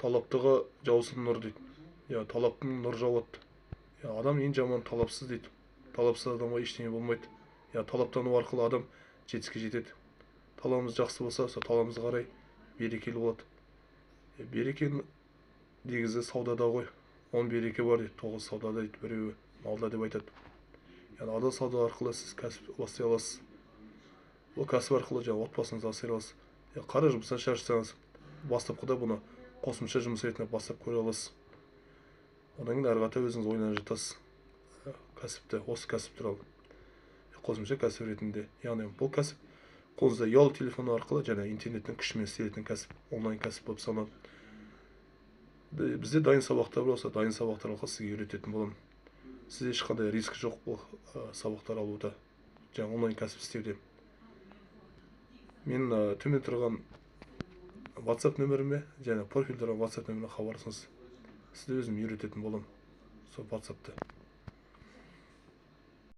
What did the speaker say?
талаптыға жаусын нұр дейді. Талаптың нұр жауады. Адам ең жаман талапсыз дейді. Талапсыз адамға ештеңе болмайды. Талаптану арқылы адам жетістікке жетеді. Талабымыз жақсы болса, сол талабымызға қарай берекелі болады. Берекенің негізі саудада ғой. 10 береке бар дейді, 9 саудада дейді, біреуі малда деп айтады. Адал сауда арқылы сіз кәсіп бастай аласыз. Ол кәсіп арқылы отбасыңызды асырай аласыз. Қара жұмыстан шаршасаңыз, бастапқыда бұны қосымша жұмыс ретінде бастап көре аласыз. Одан кейін әрі қарата өзіңіз ойланып жатасыз. Кәсіпті, осы кәсіп туралы. Қосымша кәсіп ретінде. Яғни бұл кәсіп қолыңызда ұялы телефон арқылы және интернеттің күшімен істелетін кәсіп, онлайн кәсіп болып саналады. Бізде дайын сабақтар болса, дайын сабақтар арқылы сізге үйрететін боламын. Сізде ешқандай риск жоқ бұл сабақтар алуда, онлайн кәсіп істеуде. Мен төмен тұрған WhatsApp нөміріме және профиль тұрған WhatsApp нөміріне хабарласыңыз. Сізді өзім үйрететін боламын сол WhatsApp'та.